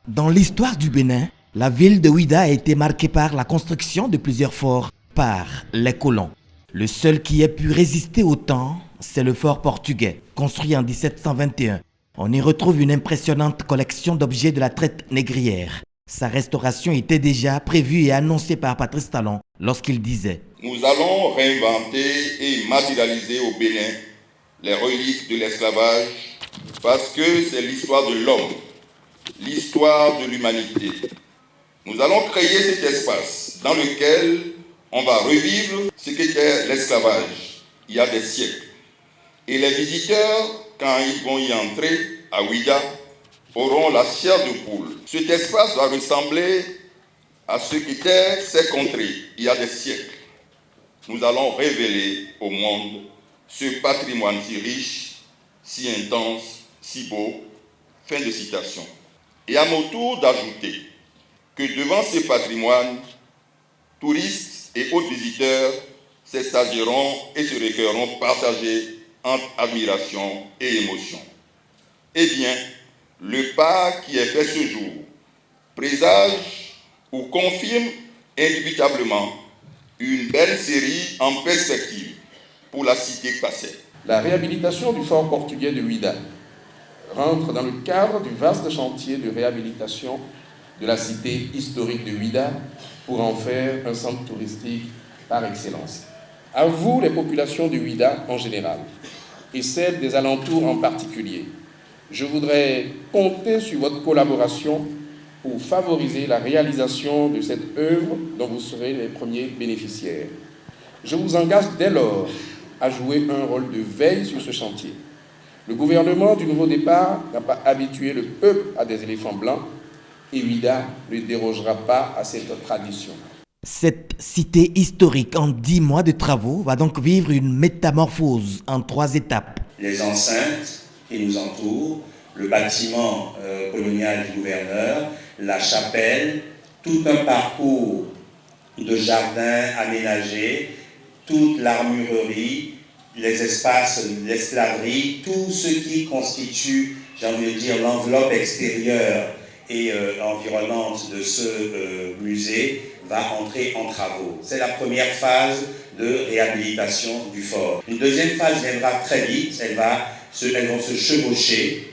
Dans l'histoire du Bénin, la ville de Ouidah a été marquée par la construction de plusieurs forts par les colons. Le seul qui ait pu résister au temps, c'est le fort portugais, construit en 1721. On y retrouve une impressionnante collection d'objets de la traite négrière. Sa restauration était déjà prévue et annoncée par Patrice Talon lorsqu'il disait « Nous allons réinventer et matérialiser au Bénin les reliques de l'esclavage parce que c'est l'histoire de l'homme, l'histoire de l'humanité. Nous allons créer cet espace dans lequel on va revivre ce qu'était l'esclavage il y a des siècles. Et les visiteurs, quand ils vont y entrer à Ouidah, auront la chair de poule. Cet espace va ressembler à ce qu'étaient ces contrées il y a des siècles. Nous allons révéler au monde ce patrimoine si riche, si intense, si beau. » Fin de citation. Et à mon tour d'ajouter que devant ce patrimoine, touristes et autres visiteurs s'extasieront et se recueilleront partagés entre admiration et émotion. Eh bien, le pas qui est fait ce jour présage ou confirme indubitablement une belle série en perspective pour la cité passée. La réhabilitation du fort portugais de Ouidah rentre dans le cadre du vaste chantier de réhabilitation de la cité historique de Ouidah pour en faire un centre touristique par excellence. À vous, les populations de Ouidah en général, et celles des alentours en particulier, je voudrais compter sur votre collaboration pour favoriser la réalisation de cette œuvre dont vous serez les premiers bénéficiaires. Je vous engage dès lors à jouer un rôle de veille sur ce chantier. Le gouvernement du nouveau départ n'a pas habitué le peuple à des éléphants blancs et Ouidah ne dérogera pas à cette tradition. Cette cité historique en 10 mois de travaux va donc vivre une métamorphose en 3 étapes. Les enceintes qui nous entourent, le bâtiment colonial du gouverneur, la chapelle, tout un parcours de jardins aménagés, toute l'armurerie, les espaces, l'esclaverie, tout ce qui constitue, j'ai envie de dire, l'enveloppe extérieure et environnante de ce musée va entrer en travaux. C'est la première phase de réhabilitation du fort. Une deuxième phase viendra très vite, elles vont se chevaucher.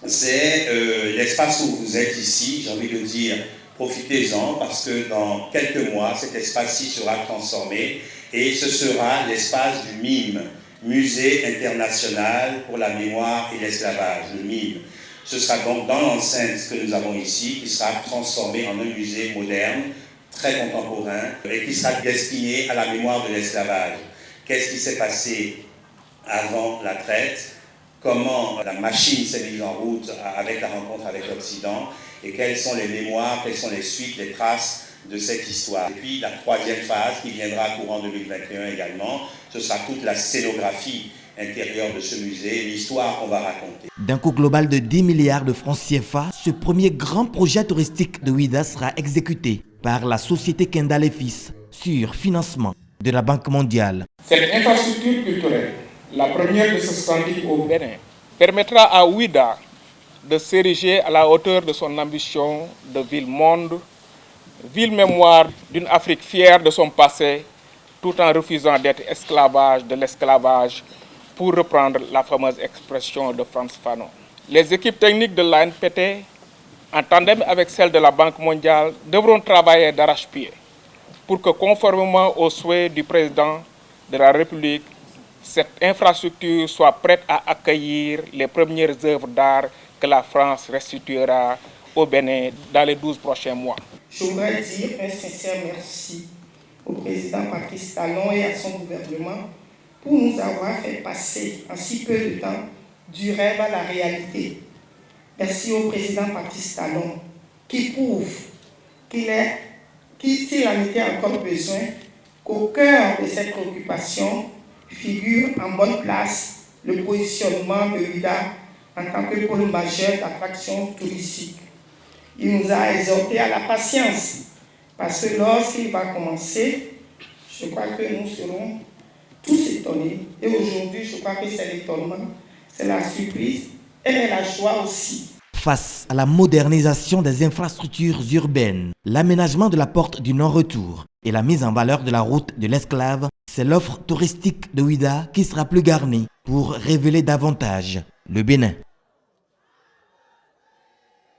C'est l'espace où vous êtes ici, j'ai envie de dire, profitez-en parce que dans quelques mois, cet espace-ci sera transformé et ce sera l'espace du MIME, Musée international pour la mémoire et l'esclavage, le MIME. Ce sera donc dans l'enceinte que nous avons ici, qui sera transformé en un musée moderne, très contemporain, et qui sera destiné à la mémoire de l'esclavage. Qu'est-ce qui s'est passé avant la traite? Comment la machine s'est mise en route avec la rencontre avec l'Occident? Et quelles sont les mémoires, quelles sont les suites, les traces de cette histoire. Et puis la troisième phase qui viendra courant 2021 également, ce sera toute la scénographie intérieure de ce musée, l'histoire qu'on va raconter. D'un coût global de 10 milliards de francs CFA, ce premier grand projet touristique de Ouidah sera exécuté par la société Kendall et Fils sur financement de la Banque mondiale. Cette infrastructure culturelle, la première de ce standing au Bénin, permettra à Ouidah de s'ériger à la hauteur de son ambition de ville-monde, ville-mémoire d'une Afrique fière de son passé, tout en refusant d'être esclavage de l'esclavage, pour reprendre la fameuse expression de Frantz Fanon. Les équipes techniques de l'ANPT, en tandem avec celles de la Banque mondiale, devront travailler d'arrache-pied pour que, conformément aux souhaits du président de la République, cette infrastructure soit prête à accueillir les premières œuvres d'art que la France restituera au Bénin dans les 12 prochains mois. Je voudrais dire un sincère merci au président Patrice Talon et à son gouvernement pour nous avoir fait passer en si peu de temps du rêve à la réalité. Merci au président Patrice Talon qui prouve s'il en était encore besoin, qu'au cœur de cette préoccupation figure en bonne place le positionnement de Ouidah en tant que pôle majeur d'attraction touristique. Il nous a exhortés à la patience, parce que lorsqu'il va commencer, je crois que nous serons tous étonnés. Et aujourd'hui, je crois que c'est l'étonnement, c'est la surprise et la joie aussi. Face à la modernisation des infrastructures urbaines, l'aménagement de la porte du non-retour et la mise en valeur de la route de l'Esclave, c'est l'offre touristique de Ouidah qui sera plus garnie pour révéler davantage le Bénin.